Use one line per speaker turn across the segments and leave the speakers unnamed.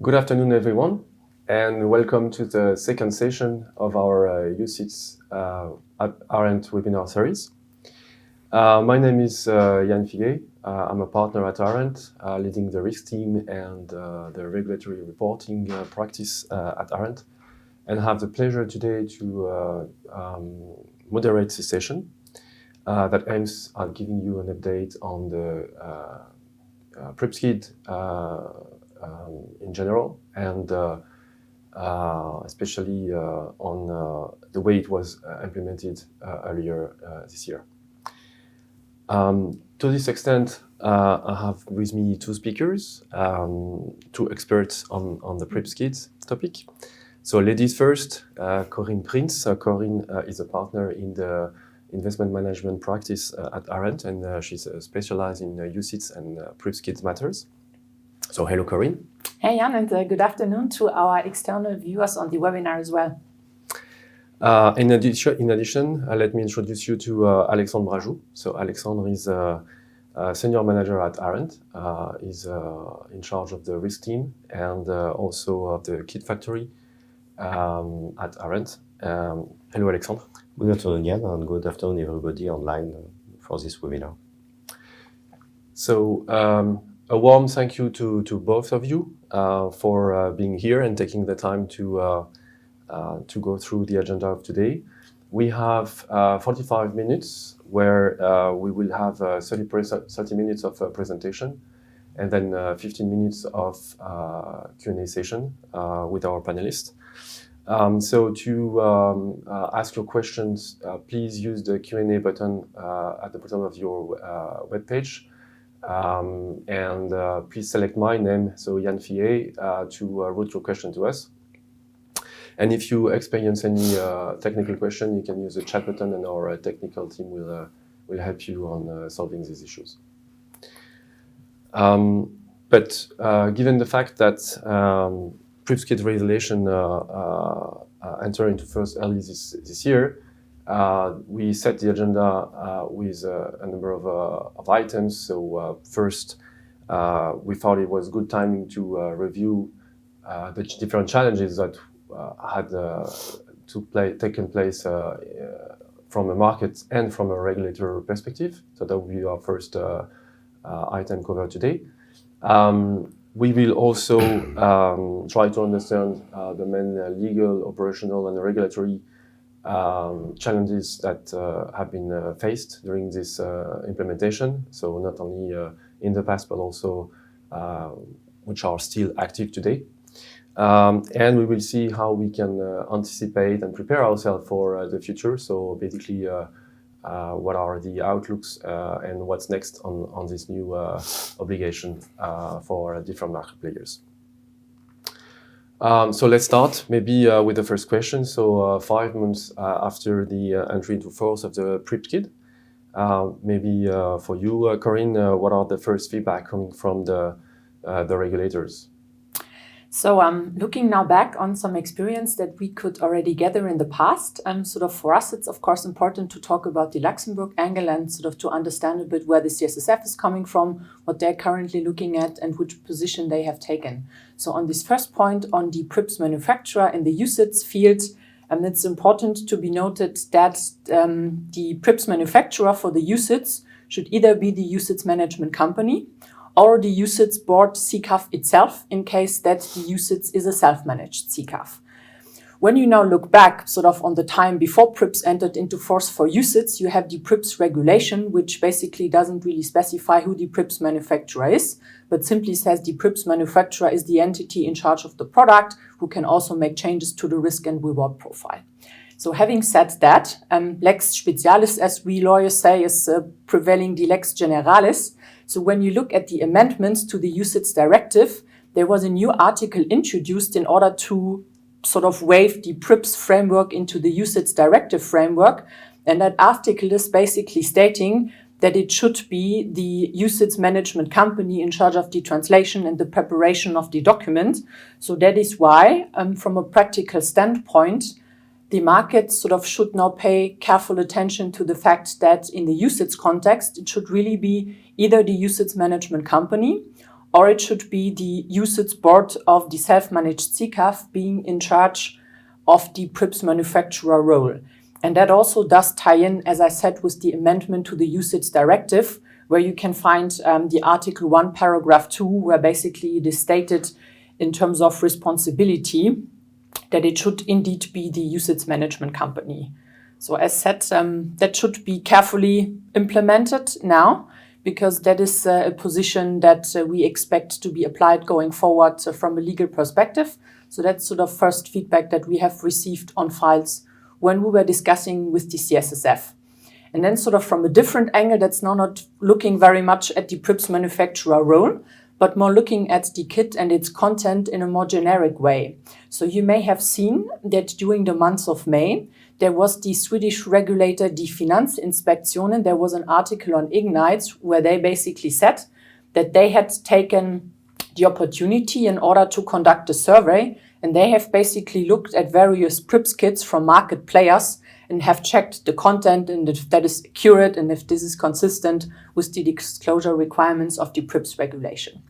Good afternoon, everyone, and welcome to the second session of our UCITS Arendt webinar series. My name is Yann Figuet. I'm a partner at Arendt, leading the risk team and the regulatory reporting practice at Arendt, and have the pleasure today to moderate this session that aims at giving you an update on the PRIIPs KID in general, and especially on the way it was implemented earlier this year. To this extent, I have with me two speakers, two experts on the PRIIPs KID topic. So ladies first, Corinne Prince. Corinne is a partner in the investment management practice at Arendt, and she's specialized in UCITS and PRIIPs KID matters. So hello, Corinne.
Hey, Jan, and good afternoon to our external viewers on the webinar as well.
In addition, let me introduce you to Alexandre Brajou. So Alexandre is a senior manager at Arendt. He's in charge of the risk team and also of the KID factory at Arendt. Hello, Alexandre.
Good afternoon, Jan, and good afternoon, everybody online for this webinar.
So a warm thank you to both of you for being here and taking the time to go through the agenda of today. We have 45 minutes where we will have 30 minutes of presentation and then 15 minutes of Q&A session with our panelists. So to ask your questions, please use the Q&A button at the bottom of your webpage. And please select my name, so Yann Figuet, to route your question to us. And if you experience any technical question, you can use the chat button, and our technical team will help you on solving these issues. But given the fact that PRIIPs KID regulation entered into force early this year, we set the agenda with a number of items. So first, we thought it was good timing to review the different challenges that had taken place from a market and from a regulatory perspective. So that will be our first item covered today. We will also try to understand the main legal, operational, and regulatory challenges that have been faced during this implementation. So not only in the past, but also which are still active today. And we will see how we can anticipate and prepare ourselves for the future. So basically, what are the outlooks and what's next on this new obligation for different market players. So let's start maybe with the first question. So 5 months after the entry into force of the PRIIPs KID, maybe for you, Corinne, what are the first feedback coming from the regulators?
So looking now back on some experience that we could already gather in the past, sort of for us, it's of course important to talk about the Luxembourg angle and sort of to understand a bit where the CSSF is coming from, what they're currently looking at, and which position they have taken. So on this first point on the PRIIPs manufacturer in the UCITS field, it's important to be noted that the PRIIPs manufacturer for the UCITS should either be the UCITS management company or the UCITS board CCAF itself, in case that the UCITS is a self-managed CCAF. When you now look back sort of on the time before PRIIPs entered into force for UCITS, you have the PRIIPs regulation, which basically doesn't really specify who the PRIIPs manufacturer is, but simply says the PRIIPs manufacturer is the entity in charge of the product who can also make changes to the risk and reward profile. So having said that, lex specialis, as we lawyers say, is prevailing the lex generalis. So when you look at the amendments to the UCITS directive, there was a new article introduced in order to sort of wave the PRIIPs framework into the UCITS directive framework. And that article is basically stating that it should be the UCITS management company in charge of the translation and the preparation of the document. So that is why, from a practical standpoint, the market sort of should now pay careful attention to the fact that in the UCITS context, it should really be either the UCITS management company or it should be the UCITS board of the self-managed CCAF being in charge of the PRIIPs manufacturer role. And that also does tie in, as I said, with the amendment to the UCITS directive, where you can find the Article 1, paragraph 2, where basically it is stated in terms of responsibility that it should indeed be the UCITS management company. So as said, that should be carefully implemented now, because that is a position that we expect to be applied going forward from a legal perspective. So that's sort of first feedback that we have received on files when we were discussing with the CSSF. And then sort of from a different angle, that's now not looking very much at the PRIIPs manufacturer role, but more looking at the kit and its content in a more generic way. So you may have seen that during the month of May, there was the Swedish regulator, die Finanzinspektionen. There was an article on Ignites where they basically said that they had taken the opportunity in order to conduct a survey, and they have basically looked at various PRIIPs kits from market players and have checked the content and if that is accurate and if this is consistent with the disclosure requirements of the PRIIPs regulation.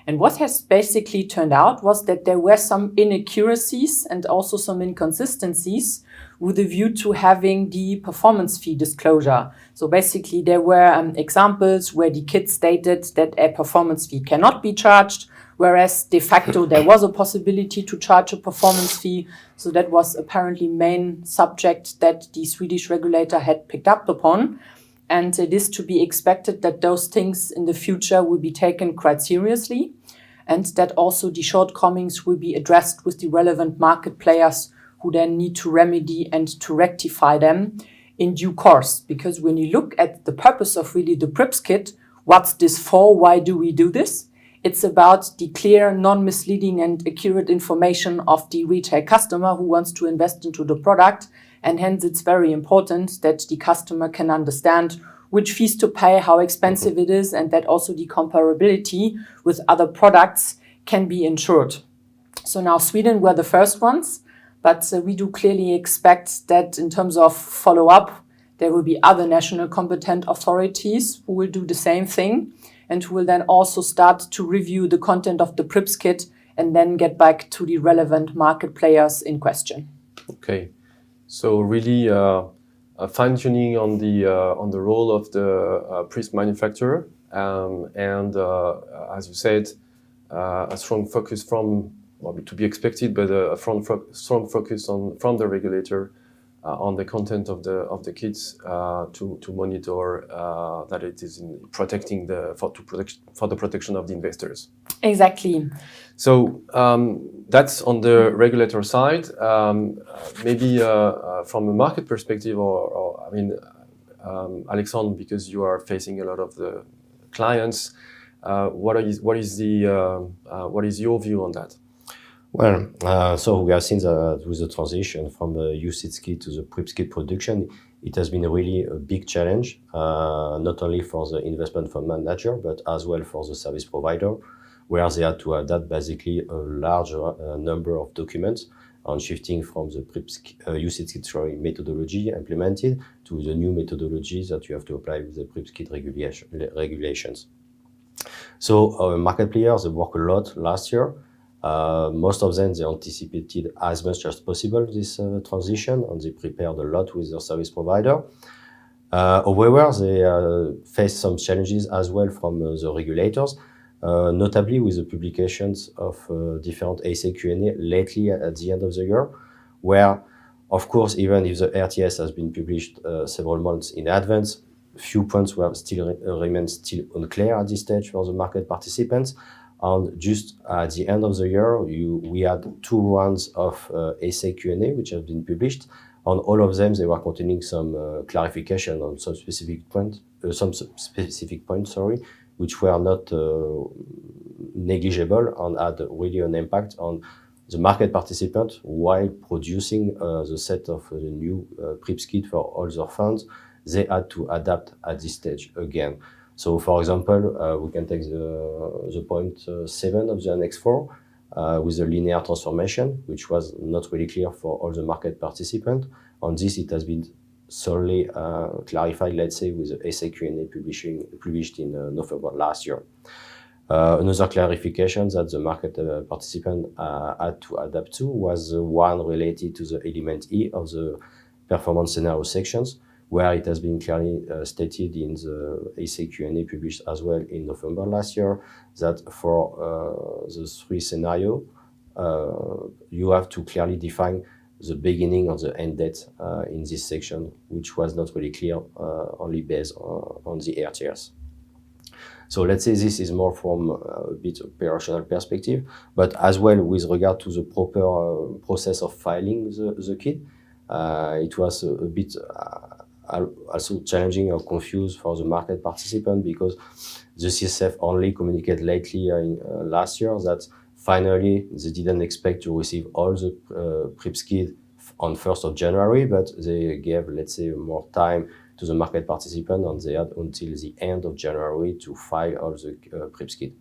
And what has basically turned out was that there were some inaccuracies and also some inconsistencies with a view to having the performance fee disclosure. So basically there were examples where the kit stated that a performance fee cannot be charged, whereas de facto there was a possibility to charge a performance fee. So that was apparently main subject that the Swedish regulator had picked up upon. And it is to be expected that those things in the future will be taken quite seriously, and that also the shortcomings will be addressed with the relevant market players who then need to remedy and to rectify them in due course. Because when you look at the purpose of really the PRIIPs kit, what's this for? Why do we do this? It's about the clear, non-misleading and accurate information of the retail customer who wants to invest into the product. And hence it's very important that the customer can understand which fees to pay, how expensive it is, and that also the comparability with other products can be ensured. So now Sweden were the first ones, but we do clearly expect that in terms of follow-up, there will be other national competent authorities who will do the same thing and who will then also start to review the content of the PRIIPs kit and then get back to the relevant market players in question.
Okay, so really fine-tuning on the role of the PRIIPs manufacturer, and as you said, a strong focus from, well, to be expected, but a strong focus from the regulator on the content of the kits to monitor that it is protecting for the protection of the investors.
Exactly.
So that's on the regulator side. Maybe from a market perspective, or I mean, Alexandre, because you are facing a lot of the clients, what is your view on that?
Well, so we have seen that with the transition from the UCITS kit to the PRIIPs kit production, it has been really a big challenge, not only for the investment fund manager, but as well for the service provider, where they had to adapt basically a larger number of documents on shifting from the UCITS kit methodology implemented to the new methodologies that you have to apply with the PRIIPs kit regulations. So market players, they worked a lot last year. Most of them, they anticipated as much as possible this transition, and they prepared a lot with their service provider. However, they faced some challenges as well from the regulators, notably with the publications of different essay Q&A lately at the end of the year, where, of course, even if the RTS has been published several months in advance, few points remain still unclear at this stage for the market participants. And just at the end of the year, we had 2 rounds of essay Q&A which have been published. On all of them, they were containing some clarification on some specific points, which were not negligible and had really an impact on the market participant while producing the set of the new PRIIPs kit for all their funds. They had to adapt at this stage again. So, for example, we can take the point 7 of the Annex 4 with the linear transformation, which was not really clear for all the market participants. On this, it has been solely clarified, let's say, with the essay Q&A published in November last year. Another clarification that the market participant had to adapt to was the one related to the element E of the performance scenario sections, where it has been clearly stated in the essay Q&A published as well in November last year that for the three scenarios, you have to clearly define the beginning of the end date in this section, which was not really clear, only based on the RTRs. So let's say this is more from a bit operational perspective, but as well with regard to the proper process of filing the KID, it was a bit also challenging or confused for the market participant because the CSSF only communicated lately last year that finally they didn't expect to receive all the PRIIPs KID on 1st of January, but they gave, let's say, more time to the market participant, and they had until the end of January to file all the PRIIPs KID.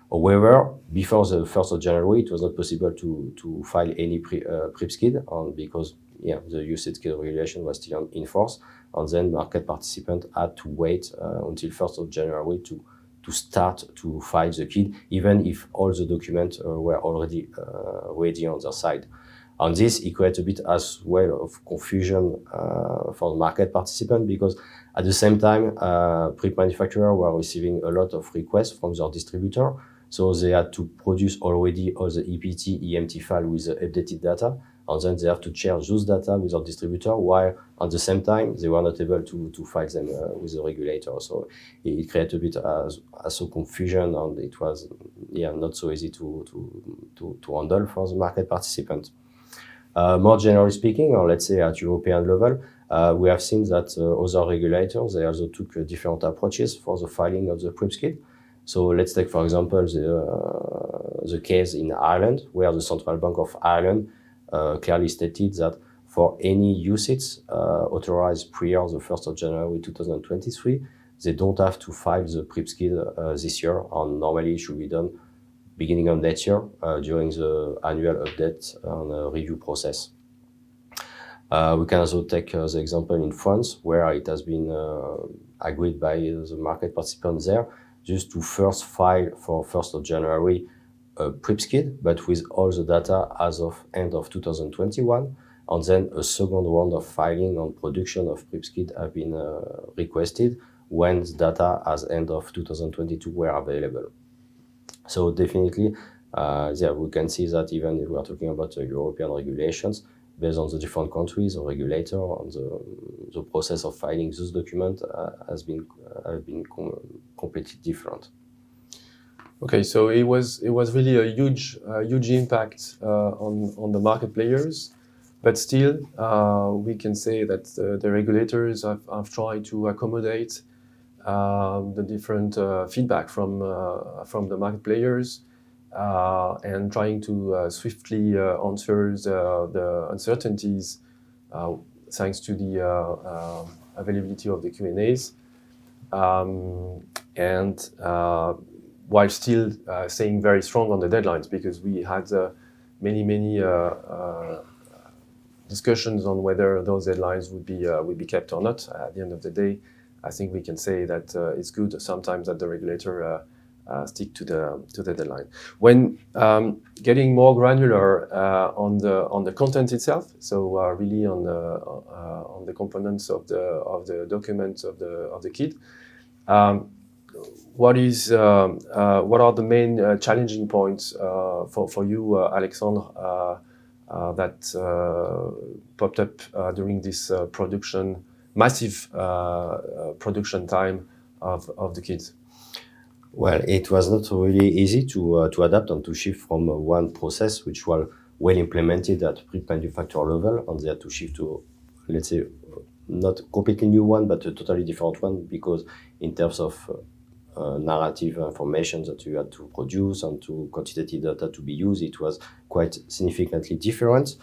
However, before the 1st of January, it was not possible to file any PRIIPs KID because the UCITS KID regulation was still in force, and then market participant had to wait until 1st of January to start to file the KID, even if all the documents were already ready on their side. And this creates a bit as well of confusion for the market participant because at the same time, PRIIP manufacturers were receiving a lot of requests from their distributor. So they had to produce already all the EPT, EMT file with the updated data, and then they have to share those data with our distributor, while at the same time, they were not able to file them with the regulator. So it created a bit as a confusion, and it was not so easy to handle for the market participant. More generally speaking, or let's say at European level, we have seen that other regulators, they also took different approaches for the filing of the PRIIPs KID. So let's take, for example, the case in Ireland, where the Central Bank of Ireland clearly stated that for any UCITS authorized prior the 1st of January 2023, they don't have to file the PRIIPs KID this year, and normally it should be done beginning of next year during the annual update and review process. We can also take the example in France, where it has been agreed by the market participants there just to first file for 1st of January PRIIPs KID, but with all the data as of end of 2021, and then a second round of filing and production of PRIIPs KID have been requested when the data as end of 2022 were available. So definitely, we can see that even if we are talking about European regulations, based on the different countries or regulator, and the process of filing those documents has been completely different.
Okay, so it was really a huge impact on the market players, but still we can say that the regulators have tried to accommodate the different feedback from the market players and trying to swiftly answer the uncertainties thanks to the availability of the Q&As, and while still staying very strong on the deadlines, because we had many discussions on whether those deadlines would be kept or not. At the end of the day, I think we can say that it's good sometimes that the regulator stick to the deadline. When getting more granular on the content itself, so really on the components of the documents of the KID, what are the main challenging points for you, Alexandre, that popped up during this massive production time of the KIDs?
Well, it was not really easy to adapt and to shift from one process which was well implemented at PRIIP manufacturer level, and they had to shift to, let's say, not a completely new one, but a totally different one, because in terms of narrative information that you had to produce and to quantitative data to be used, it was quite significantly different.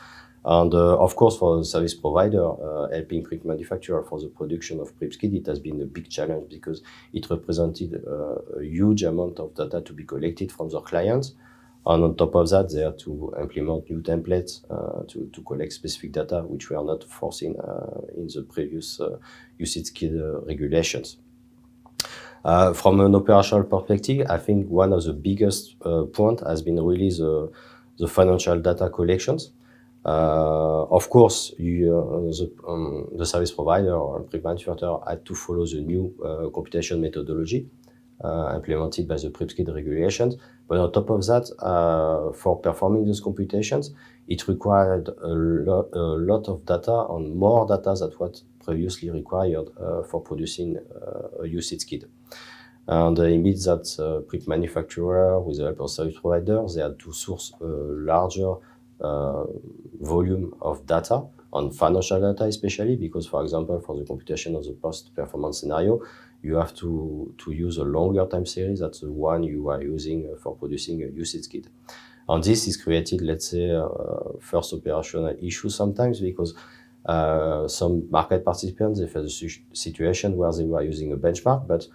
And of course, for the service provider helping PRIIP manufacturer for the production of PRIIPs KID, it has been a big challenge because it represented a huge amount of data to be collected from their clients. And on top of that, they had to implement new templates to collect specific data, which were not foreseen in the previous UCITS KID regulations. From an operational perspective, I think one of the biggest points has been really the financial data collections. Of course, the service provider or PRIIP manufacturer had to follow the new computation methodology implemented by the PRIIPs KID regulations. But on top of that, for performing those computations, it required a lot of data, and more data than what previously required for producing a UCITS KID. And it means that PRIIP manufacturer, with the help of service providers, they had to source a larger volume of data, on financial data especially, because, for example, for the computation of the post-performance scenario, you have to use a longer time series than the one you are using for producing a UCITS KID. And this is created, let's say, first operational issue sometimes, because some market participants, they faced a situation where they were using a benchmark, but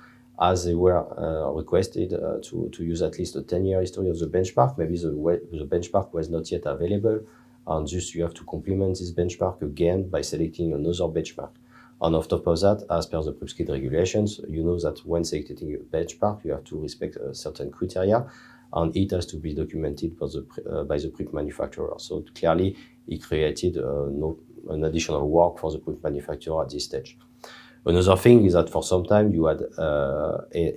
as they were requested to use at least a 10-year history of the benchmark, maybe the benchmark was not yet available, and just you have to complement this benchmark again by selecting another benchmark. And on top of that, as per the PRIIPs KID regulations, you know that when selecting a benchmark, you have to respect certain criteria, and it has to be documented by the PRIIP manufacturer. So clearly, it created an additional work for the PRIIP manufacturer at this stage. Another thing is that for some time you had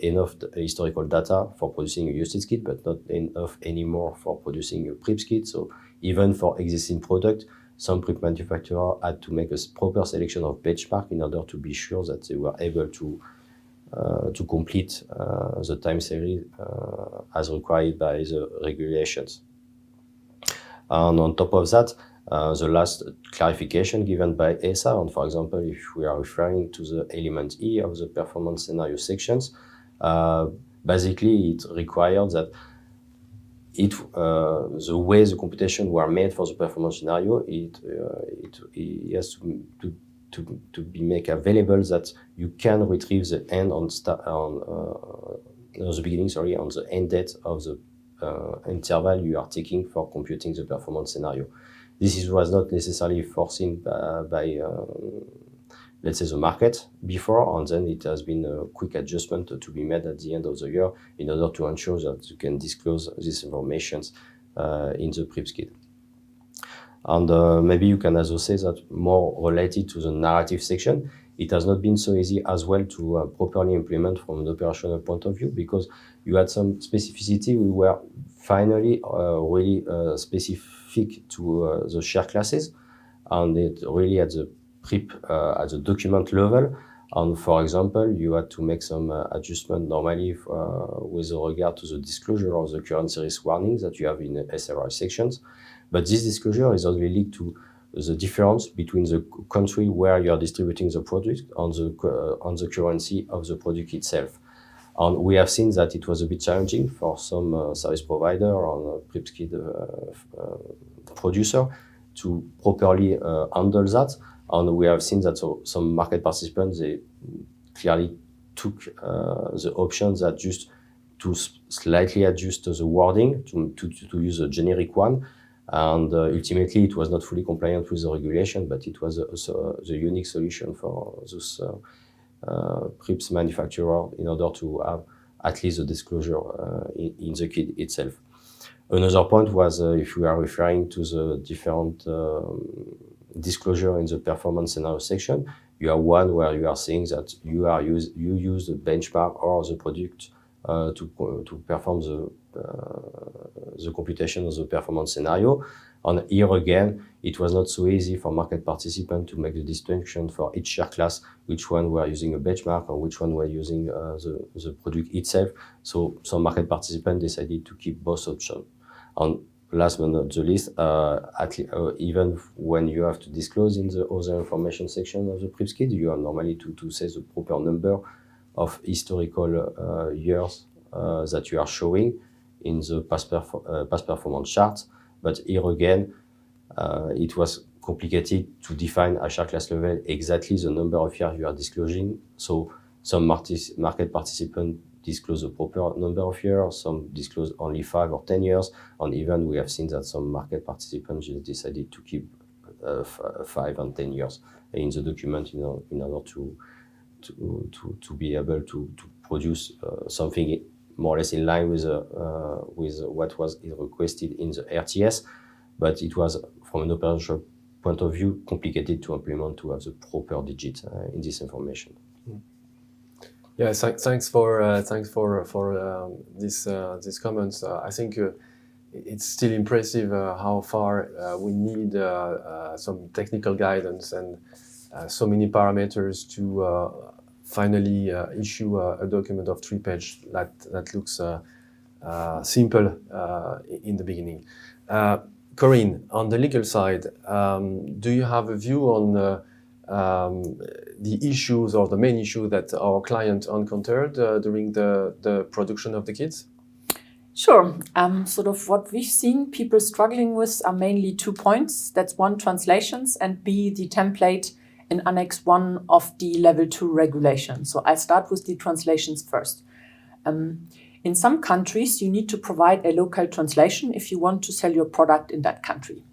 enough historical data for producing a UCITS KID, but not enough anymore for producing a PRIIPs KID. So even for existing product, some PRIIP manufacturer had to make a proper selection of benchmark in order to be sure that they were able to complete the time series as required by the regulations. And on top of that, the last clarification given by ESA, and for example, if we are referring to the element E of the performance scenario sections, basically it required that the way the computation were made for the performance scenario, it has to be make available that you can retrieve the end on the beginning, on the end date of the interval you are taking for computing the performance scenario. This was not necessarily foreseen by let's say, the market before, and then it has been a quick adjustment to be made at the end of the year in order to ensure that you can disclose these informations in the PRIIPs KID. And maybe you can also say that more related to the narrative section, it has not been so easy as well to properly implement from an operational point of view, because you had some specificity. We were finally really specific to the share classes, and it really at the PRIIP at the document level. And for example, you had to make some adjustment normally with regard to the disclosure of the current series warnings that you have in the SRI sections. But this disclosure is only linked to the difference between the country where you are distributing the product and the currency of the product itself. And we have seen that it was a bit challenging for some service provider or PRIIPs KID producer to properly handle that. And we have seen that some market participants, they clearly took the options that just to slightly adjust the wording to use a generic one. And ultimately, it was not fully compliant with the regulation, but it was the unique solution for those PRIIPs manufacturer in order to have at least a disclosure in the KID itself. Another point was if we are referring to the different disclosure in the performance scenario section, you have one where you are saying that you use the benchmark or the product to perform the computation of the performance scenario. And here again, it was not so easy for market participants to make the distinction for each share class, which one were using a benchmark or which one were using the product itself. So some market participants decided to keep both options. And last but not the least, even when you have to disclose in the other information section of the PRIIPs KID, you are normally to say the proper number of historical years that you are showing in the past performance chart. But here again, it was complicated to define at share class level exactly the number of years you are disclosing. So some market participants disclose a proper number of years, some disclose only 5 or 10 years, and even we have seen that some market participants just decided to keep 5 and 10 years in the document in order to be able to produce something more or less in line with what was requested in the RTS, but it was, from an operational point of view, complicated to implement to have the proper digit in this information.
Yeah, thanks for these comments. I think it's still impressive how far we need some technical guidance and so many parameters to finally issue a document of 3 pages that looks simple in the beginning. Corinne, on the legal side, do you have a view on the issues or the main issue that our client encountered during the production of the kits?
Sure. Sort of what we've seen people struggling with are mainly 2 points. That's 1, translations, and B, the template in Annex 1 of the Level 2 regulation. So I start with the translations first. In some countries, you need to provide a local translation if you want to sell your product in that country,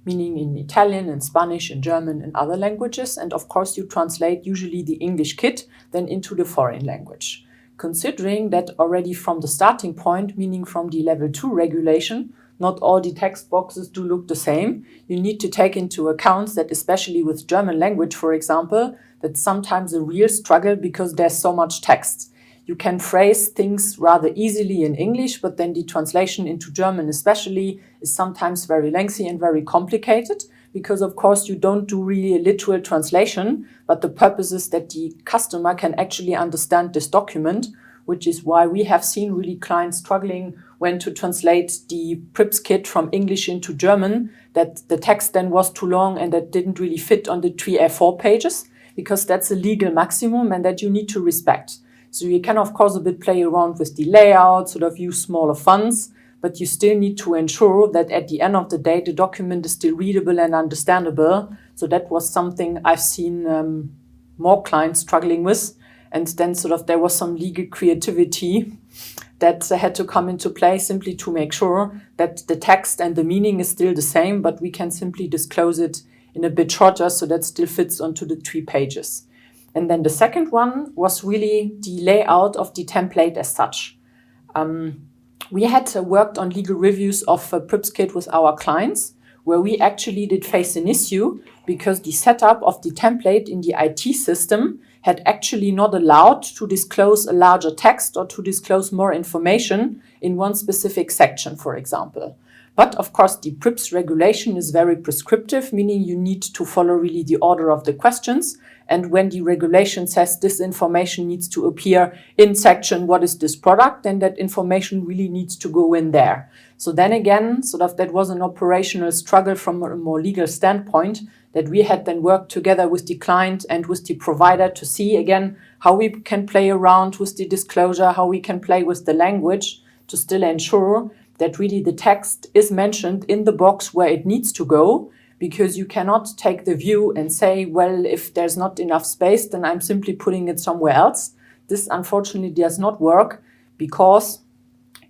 meaning in Italian, in Spanish, in German, and other languages. And of course, you translate usually the English kit then into the foreign language. Considering that already from the starting point, meaning from the Level 2 regulation, not all the text boxes do look the same. You need to take into account that, especially with German language, for example, that's sometimes a real struggle because there's so much text. You can phrase things rather easily in English, but then the translation into German especially is sometimes very lengthy and very complicated because, of course, you don't do really a literal translation, but the purpose is that the customer can actually understand this document, which is why we have seen really clients struggling when to translate the PRIIPs kit from English into German, that the text then was too long and that didn't really fit on the 3 A4 pages, because that's a legal maximum and that you need to respect. So you can, of course, a bit play around with the layout, sort of use smaller fonts, but you still need to ensure that at the end of the day, the document is still readable and understandable. So that was something I've seen more clients struggling with. And then sort of there was some legal creativity that had to come into play simply to make sure that the text and the meaning is still the same, but we can simply disclose it in a bit shorter so that still fits onto the 3 pages. And then the second one was really the layout of the template as such. We had worked on legal reviews of PRIIPs kit with our clients, where we actually did face an issue because the setup of the template in the IT system had actually not allowed to disclose a larger text or to disclose more information in one specific section, for example. But of course, the PRIIPs regulation is very prescriptive, meaning you need to follow really the order of the questions. And when the regulation says this information needs to appear in section, what is this product, then that information really needs to go in there. So then again, sort of that was an operational struggle from a more legal standpoint that we had then worked together with the client and with the provider to see again how we can play around with the disclosure, how we can play with the language to still ensure that really the text is mentioned in the box where it needs to go, because you cannot take the view and say, well, if there's not enough space, then I'm simply putting it somewhere else. This unfortunately does not work because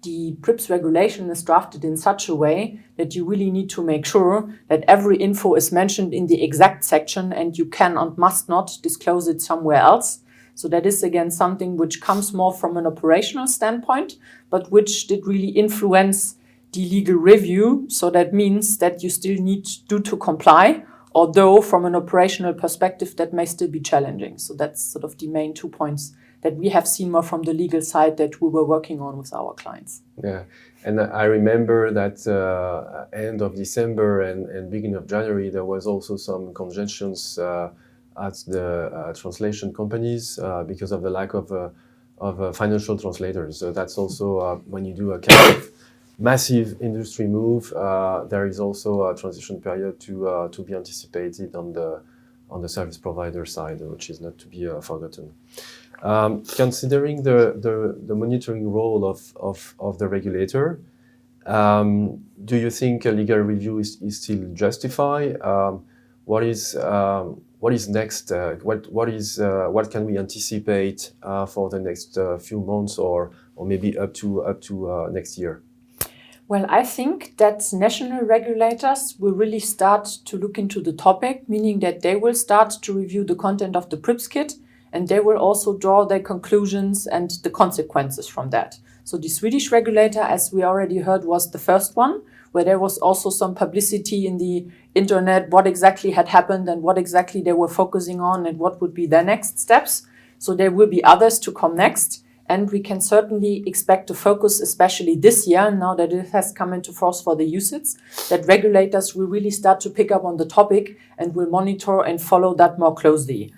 the PRIIPs regulation is drafted in such a way that you really need to make sure that every info is mentioned in the exact section and you can and must not disclose it somewhere else. So that is again something which comes more from an operational standpoint, but which did really influence the legal review. So that means that you still need to comply, although from an operational perspective, that may still be challenging. So that's sort of the main 2 points that we have seen more from the legal side that we were working on with our clients.
Yeah, and I remember that end of December and beginning of January, there was also some congestions at the translation companies because of the lack of financial translators. So that's also when you do a kind of massive industry move, there is also a transition period to be anticipated on the service provider side, which is not to be forgotten. Considering the monitoring role of the regulator, do you think a legal review is still justified? What is next? What can we anticipate for the next few months or maybe up to next year?
Well, I think that national regulators will really start to look into the topic, meaning that they will start to review the content of the PRIIPs kit and they will also draw their conclusions and the consequences from that. So the Swedish regulator, as we already heard, was the first one, where there was also some publicity in the internet, what exactly had happened and what exactly they were focusing on and what would be their next steps. So there will be others to come next. And we can certainly expect to focus, especially this year, now that it has come into force for the UCITS, that regulators will really start to pick up on the topic and will monitor and follow that more closely.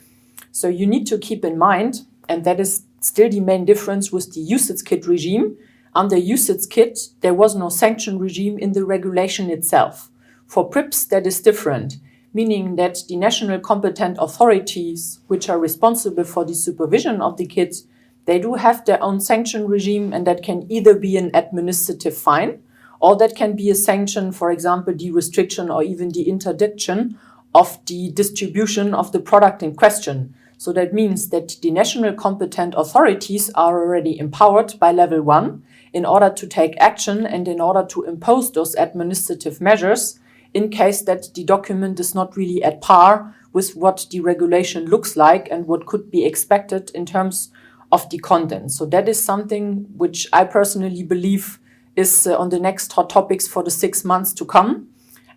So you need to keep in mind, and that is still the main difference with the UCITS KID regime. Under UCITS KID, there was no sanction regime in the regulation itself. For PRIIPs, that is different, meaning that the national competent authorities, which are responsible for the supervision of the KIDs, they do have their own sanction regime, and that can either be an administrative fine, or that can be a sanction, for example, the restriction or even the interdiction of the distribution of the product in question. So that means that the national competent authorities are already empowered by level 1 in order to take action and in order to impose those administrative measures in case that the document is not really at par with what the regulation looks like and what could be expected in terms of the content. So that is something which I personally believe is on the next hot topics for the 6 months to come,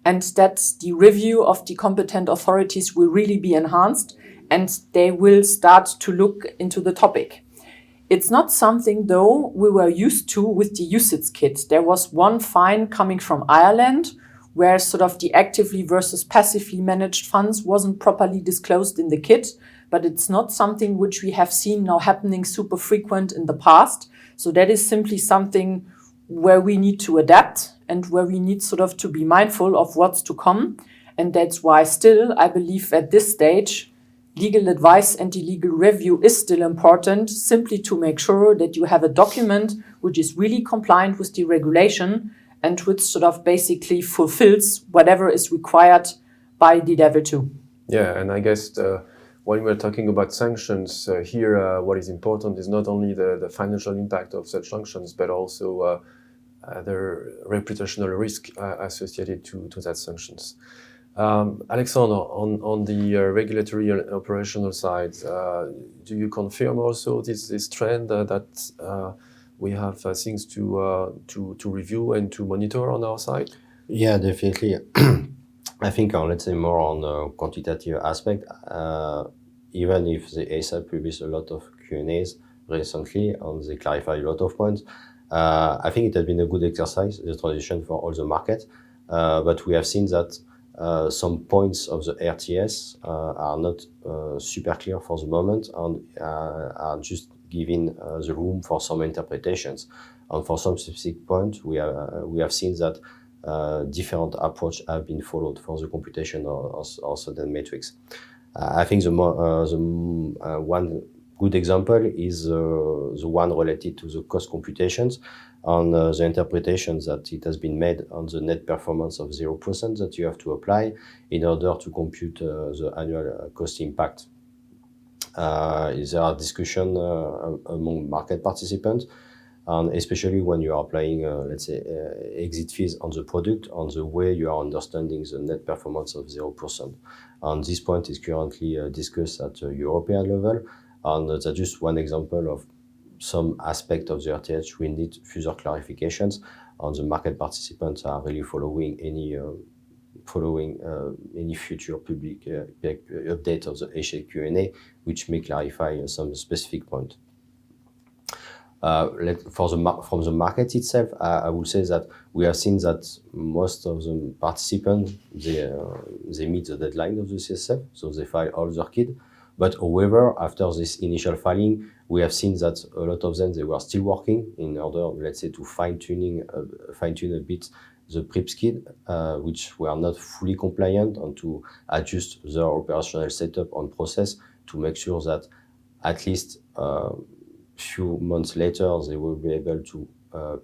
and that the review of the competent authorities will really be enhanced and they will start to look into the topic. It's not something, though, we were used to with the UCITS KID. There was one fine coming from Ireland where sort of the actively versus passively managed funds wasn't properly disclosed in the KID, but it's not something which we have seen now happening super frequent in the past. So that is simply something where we need to adapt and where we need sort of to be mindful of what's to come. And that's why still, I believe at this stage, legal advice and the legal review is still important, simply to make sure that you have a document which is really compliant with the regulation and which sort of basically fulfills whatever is required by the level 2.
Yeah, and I guess when we're talking about sanctions here, what is important is not only the financial impact of such sanctions, but also the reputational risk associated to that sanctions. Alexandre, on the regulatory and operational side, do you confirm also this trend that we have things to review and to monitor on our side?
Yeah, definitely. I think let's say more on the quantitative aspect, even if the ESA published a lot of Q&As recently and they clarify a lot of points, I think it has been a good exercise, the transition for all the market, but we have seen that some points of the RTS are not super clear for the moment and are just giving the room for some interpretations. And for some specific points, we have seen that different approach have been followed for the computation of certain metrics. I think the one good example is the one related to the cost computations on the interpretations that it has been made on the net performance of 0% that you have to apply in order to compute the annual cost impact. There are discussions among market participants, and especially when you are applying, let's say, exit fees on the product, on the way you are understanding the net performance of 0%. And this point is currently discussed at the European level, and that's just one example of some aspect of the RTH we need further clarifications, and the market participants are really following any future public update of the HA Q&A, which may clarify some specific point. From the market itself, I would say that we have seen that most of the participants, they meet the deadline of the CSSF, so they file all their KID. But however, after this initial filing, we have seen that a lot of them, they were still working in order, let's say, to fine-tune a bit the PRIIPs KID, which were not fully compliant, and to adjust their operational setup and process to make sure that at least few months later, they will be able to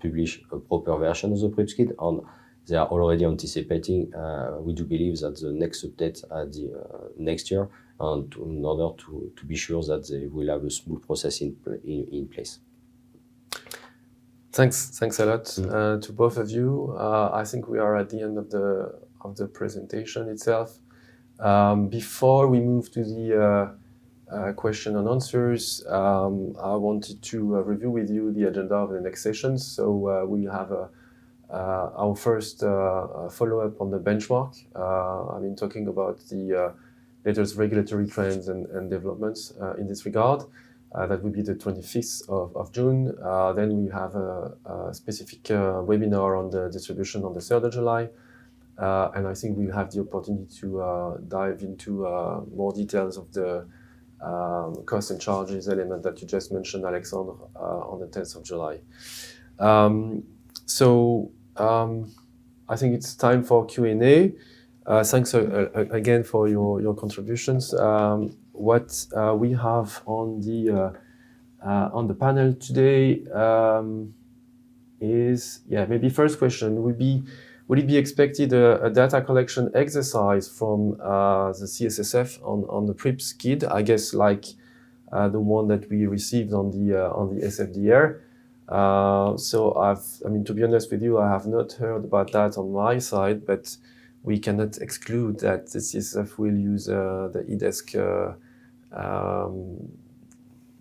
publish a proper version of the PRIIPs KID, and they are already anticipating, we do believe that the next update at the next year, and in order to be sure that they will have a smooth process in place.
Thanks a lot to both of you. I think we are at the end of the presentation itself. Before we move to the question and answers, I wanted to review with you the agenda of the next sessions. So we'll have our first follow-up on the benchmark. Talking about the latest regulatory trends and developments in this regard. That will be the 25th of June. Then we have a specific webinar on the distribution on the 3rd of July. And I think we'll have the opportunity to dive into more details of the cost and charges element that you just mentioned, Alexandre, on the 10th of July. I think it's time for Q&A. Thanks again for your contributions. What we have on the panel today is, maybe first question would it be expected a data collection exercise from the CSSF on the PRIIPs KID? I guess like the one that we received on the SFDR. To be honest with you, I have not heard about that on my side, but we cannot exclude that the CSSF will use the eDesk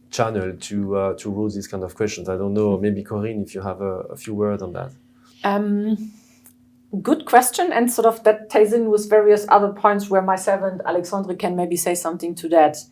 channel to raise these kind of questions. I don't know, maybe Corinne, if you have a few words on that.
Good question, and sort of that ties in with various other points where myself and Alexandre can maybe say something to that.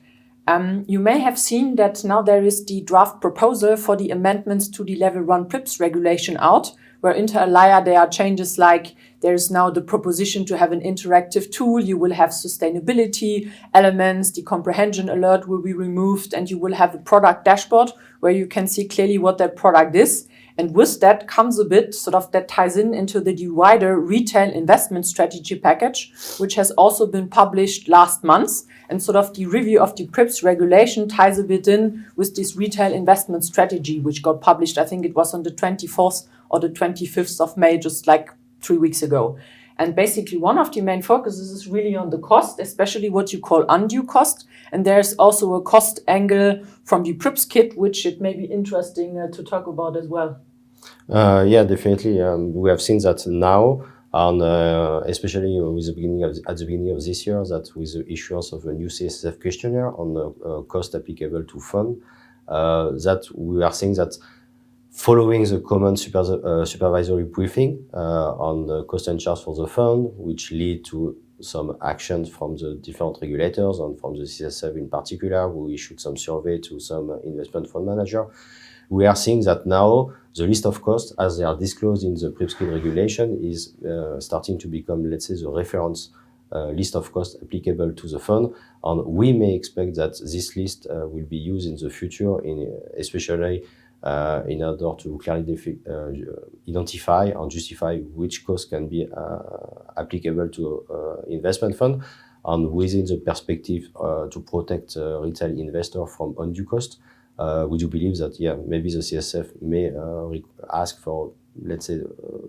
You may have seen that now there is the draft proposal for the amendments to the Level 1 PRIIPs regulation out, where inter alia there are changes like there's now the proposition to have an interactive tool, you will have sustainability elements, the comprehension alert will be removed, and you will have a product dashboard where you can see clearly what that product is. And with that comes a bit sort of that ties into the wider retail investment strategy package, which has also been published last month. And sort of the review of the PRIIPs regulation ties a bit in with this retail investment strategy, which got published, I think it was on the 24th or the 25th of May, just like 3 weeks ago. And basically one of the main focuses is really on the cost, especially what you call undue cost. And there's also a cost angle from the PRIIPs KID, which it may be interesting to talk about as well.
Definitely. We have seen that now, and especially with at the beginning of this year, that with the issuance of a new CSSF questionnaire on the cost applicable to fund, that we are seeing that following the common supervisory briefing on the cost and charge for the fund, which lead to some actions from the different regulators and from the CSSF in particular, we issued some survey to some investment fund manager. We are seeing that now the list of costs, as they are disclosed in the PRIIPs KID regulation, is starting to become, let's say, the reference list of costs applicable to the fund. And we may expect that this list will be used in the future, especially in order to clearly identify and justify which costs can be applicable to investment fund, and within the perspective to protect retail investor from undue cost. We do believe that, maybe the CSSF may ask for, let's say,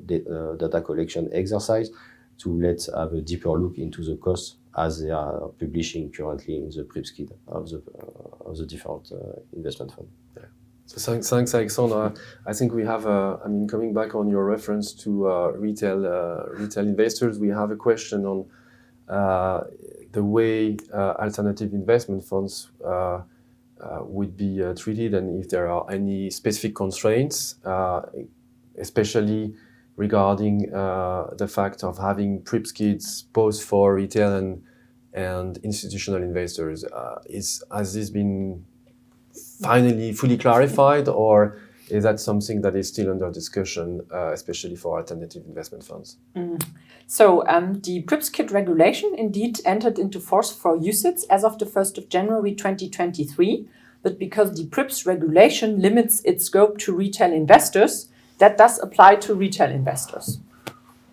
data collection exercise to have a deeper look into the costs as they are publishing currently in the PRIIPs KID of the different investment fund.
Yeah. So thanks, Alexandre. I think we have, coming back on your reference to retail investors, we have a question on the way alternative investment funds would be treated, and if there are any specific constraints, especially regarding the fact of having PRIIPs KIDs both for retail and institutional investors. Has this been finally fully clarified, or is that something that is still under discussion, especially for alternative investment funds?
So the PRIIPs KID regulation indeed entered into force for UCITS as of the 1st of January 2023. But because the PRIIPs regulation limits its scope to retail investors, that does apply to retail investors.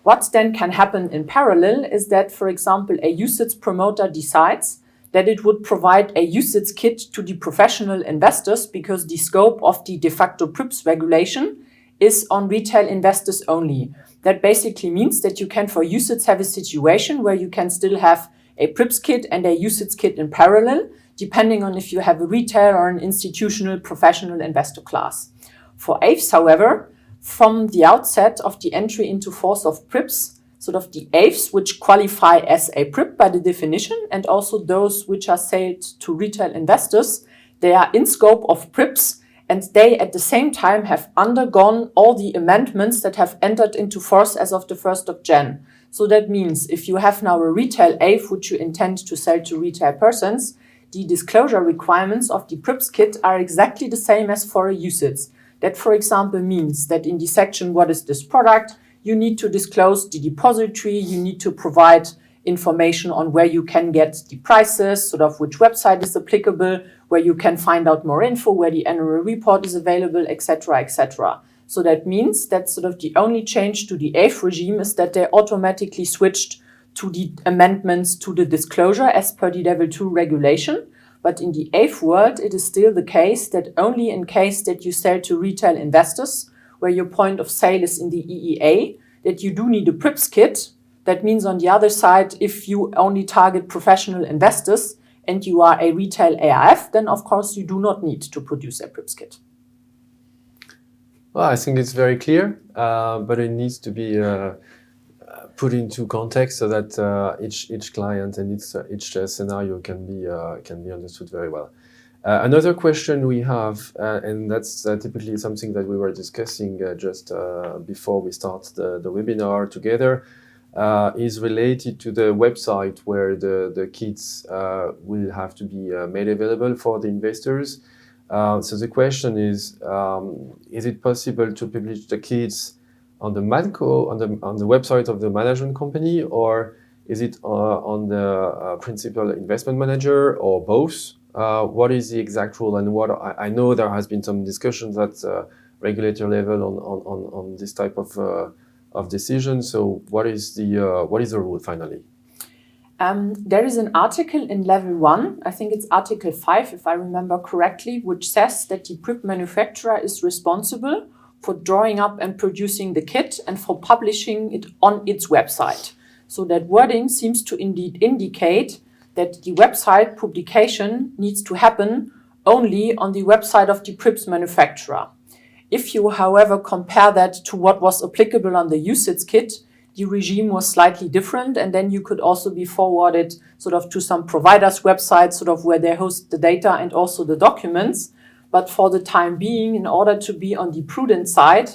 What then can happen in parallel is that, for example, a UCITS promoter decides that it would provide a UCITS KID to the professional investors because the scope of the de facto PRIIPs regulation is on retail investors only. That basically means that you can, for UCITS, have a situation where you can still have a PRIIPs KID and a UCITS KID in parallel, depending on if you have a retail or an institutional professional investor class. For AIFs, however, from the outset of the entry into force of PRIIPs, sort of the AIFs, which qualify as a PRIIP by the definition, and also those which are sold to retail investors. They are in scope of PRIIPs, and they at the same time have undergone all the amendments that have entered into force as of the 1st of Jan. So that means if you have now a retail AIF which you intend to sell to retail persons, the disclosure requirements of the PRIIPs KID are exactly the same as for a UCITS. That, for example, means that in the section, what is this product, you need to disclose the depository, you need to provide information on where you can get the prices, sort of which website is applicable, where you can find out more info, where the annual report is available, etc., etc. So that means that sort of the only change to the AIF regime is that they automatically switched to the amendments to the disclosure as per the Level 2 regulation. But in the AIF world, it is still the case that only in case that you sell to retail investors, where your point of sale is in the EEA, that you do need a PRIIPs KID. That means on the other side, if you only target professional investors and you are a retail AIF, then of course you do not need to produce a PRIIPs KID.
Well, I think it's very clear, but it needs to be put into context so that each client and each scenario can be understood very well. Another question we have, and that's typically something that we were discussing just before we start the webinar together, is related to the website where the KIDs will have to be made available for the investors. So the question is it possible to publish the KIDs on the ManCo, on the website of the management company, or is it on the principal investment manager, or both? What is the exact rule? And what I know there has been some discussions at regulator level on this type of decision. So what is the rule finally?
There is an article in Level 1, I think it's Article 5, if I remember correctly, which says that the PRIIP manufacturer is responsible for drawing up and producing the kit and for publishing it on its website. So that wording seems to indeed indicate that the website publication needs to happen only on the website of the PRIIPs manufacturer. If you, however, compare that to what was applicable on the UCITS kit, the regime was slightly different, and then you could also be forwarded sort of to some providers' websites, sort of where they host the data and also the documents. But for the time being, in order to be on the prudent side,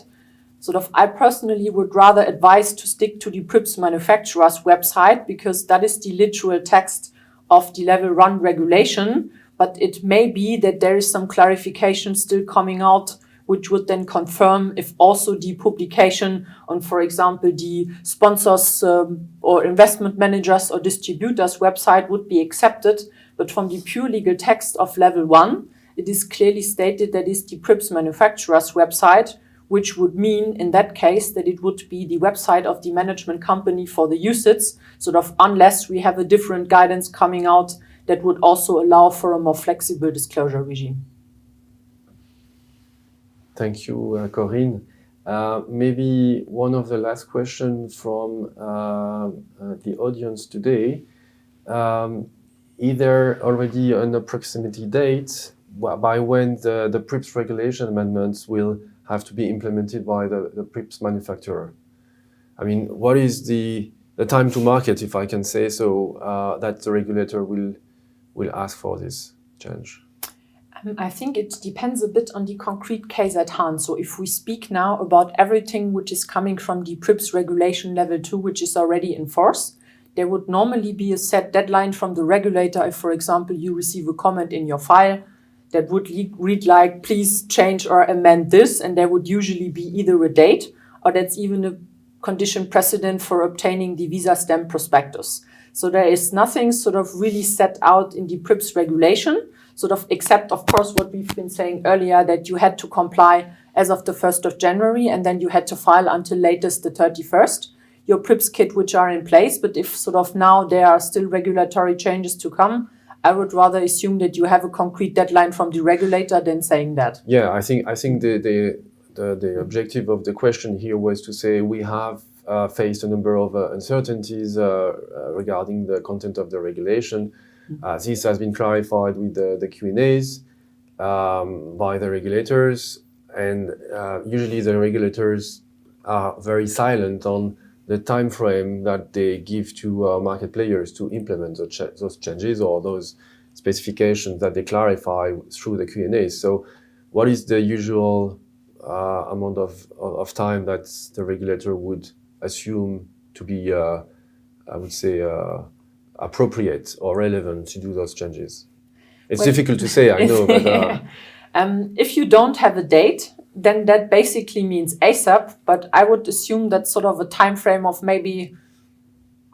sort of I personally would rather advise to stick to the PRIIPs manufacturer's website, because that is the literal text of the Level 1 regulation. But it may be that there is some clarification still coming out, which would then confirm if also the publication on, for example, the sponsors or investment managers or distributors website would be accepted. But from the pure legal text of Level 1, it is clearly stated that it's the PRIIPs manufacturer's website, which would mean in that case that it would be the website of the management company for the UCITS, sort of unless we have a different guidance coming out that would also allow for a more flexible disclosure regime.
Thank you, Corinne. Maybe one of the last questions from the audience today. Either already an approximate date by when the PRIIPs regulation amendments will have to be implemented by the PRIIPs manufacturer. I mean, what is the time to market, if I can say so, that the regulator will ask for this change?
I think it depends a bit on the concrete case at hand. So if we speak now about everything which is coming from the PRIIPs regulation Level 2, which is already in force, there would normally be a set deadline from the regulator. If, for example, you receive a comment in your file that would read like, please change or amend this, and there would usually be either a date or that's even a condition precedent for obtaining the visa stamp prospectus. So there is nothing sort of really set out in the PRIIPs regulation, sort of except, of course, what we've been saying earlier, that you had to comply as of the 1st of January, and then you had to file until latest the 31st, your PRIIPs KID which are in place. But if sort of now there are still regulatory changes to come, I would rather assume that you have a concrete deadline from the regulator than saying that.
Yeah, I think the objective of the question here was to say we have faced a number of uncertainties regarding the content of the regulation. This has been clarified with the Q&As by the regulators, and usually the regulators are very silent on the time frame that they give to market players to implement those changes or those specifications that they clarify through the Q&A. So what is the usual amount of time that the regulator would assume to be, I would say, appropriate or relevant to do those changes? It's difficult to say, I know, but...
If you don't have a date, then that basically means ASAP, but I would assume that sort of a time frame of maybe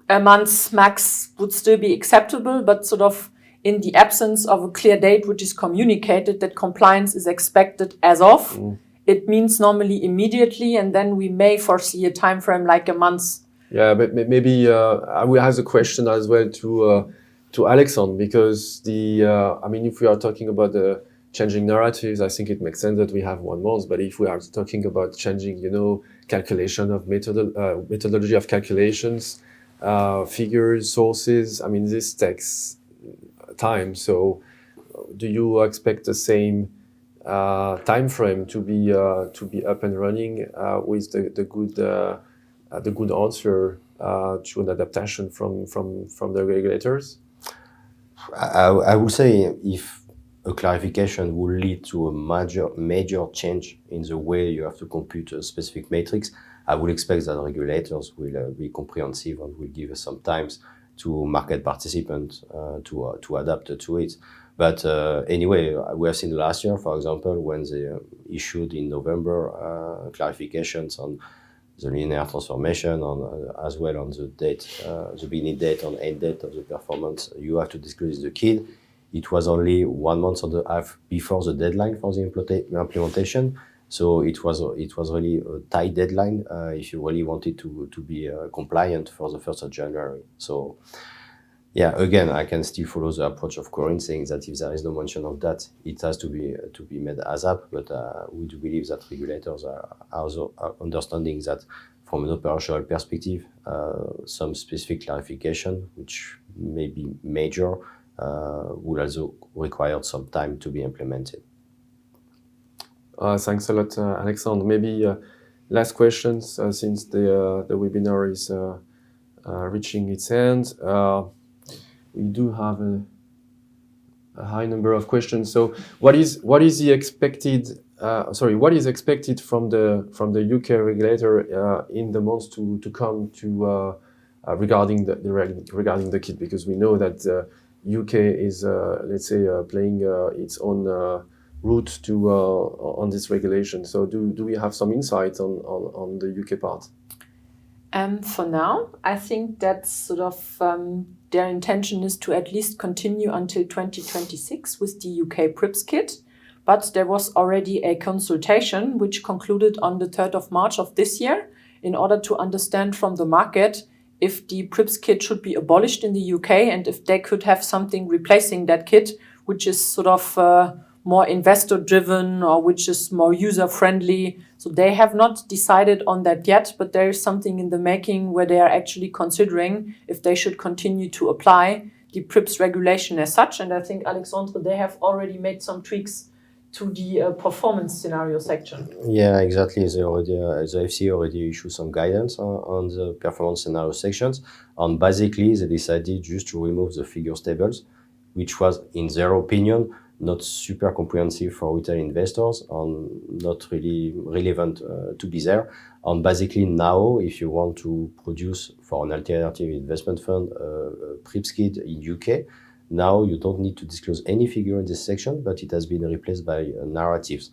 a month max would still be acceptable, but sort of in the absence of a clear date which is communicated that compliance is expected as of, it means normally immediately, and then we may foresee a time frame like a month.
Yeah, but maybe I will ask a question as well to Alexandre, because I mean, if we are talking about the changing narratives, I think it makes sense that we have 1 month. But if we are talking about changing, calculation of methodology of calculations, figures, sources, I mean, this takes time. So, do you expect the same time frame to be up and running with the good answer to an adaptation from the regulators?
I would say if a clarification will lead to a major change in the way you have to compute a specific matrix, I would expect that regulators will be comprehensive and will give us some time to market participants to adapt to it. But anyway, we have seen last year, for example, when they issued in November clarifications on the linear transformation, as well on the date, the beginning date and end date of the performance. You have to disclose the KID. It was only 1 month and a half before the deadline for the implementation. So it was really a tight deadline if you really wanted to be compliant for the 1st of January. So yeah, again, I can still follow the approach of Corinne, saying that if there is no mention of that, it has to be made ASAP. But we do believe that regulators are also understanding that from an operational perspective, some specific clarification, which may be major, will also require some time to be implemented.
Thanks a lot, Alexandre. Maybe last questions since the webinar is reaching its end. We do have a high number of questions. So, what is the expected? What is expected from the UK regulator in the months to come regarding the KID? Because we know that UK is let's say playing its own route on this regulation. So, do we have some insights on the UK part?
For now, I think that's sort of their intention is to at least continue until 2026 with the UK PRIIPs KID. But there was already a consultation which concluded on the 3rd of March of this year in order to understand from the market if the PRIIPs KID should be abolished in the UK and if they could have something replacing that KID, which is sort of more investor-driven or which is more user-friendly. So they have not decided on that yet, but there is something in the making where they are actually considering if they should continue to apply the PRIIPs regulation as such. And I think, Alexandre, they have already made some tweaks to the performance scenario section.
Yeah, exactly. The FCA already issued some guidance on the performance scenario sections. And basically, they decided just to remove the figures tables, which was, in their opinion, not super comprehensive for retail investors and not really relevant to be there. And basically now, if you want to produce for an alternative investment fund PRIIPs KID in UK, now you don't need to disclose any figure in this section, but it has been replaced by narratives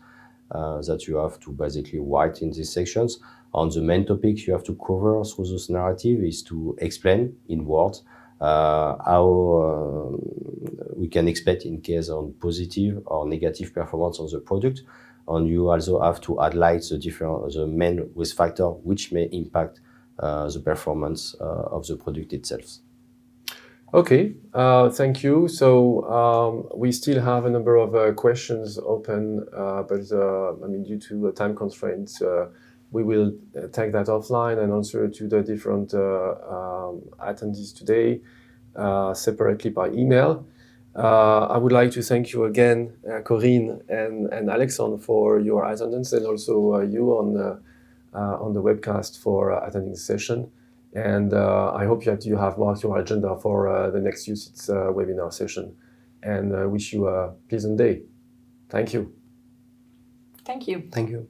that you have to basically write in these sections. And the main topics you have to cover through this narrative is to explain in words how we can expect in case of positive or negative performance on the product. And you also have to highlight the main risk factor which may impact the performance of the product itself.
Okay, thank you. So we still have a number of questions open, but I mean, due to time constraints, we will take that offline and answer to the different attendees today separately by email. I would like to thank you again, Corinne and Alexandre, for your attendance, and also you on the webcast for attending the session. And I hope that you have marked your agenda for the next UCITS webinar session. And wish you a pleasant day. Thank you.
Thank you.
Thank you.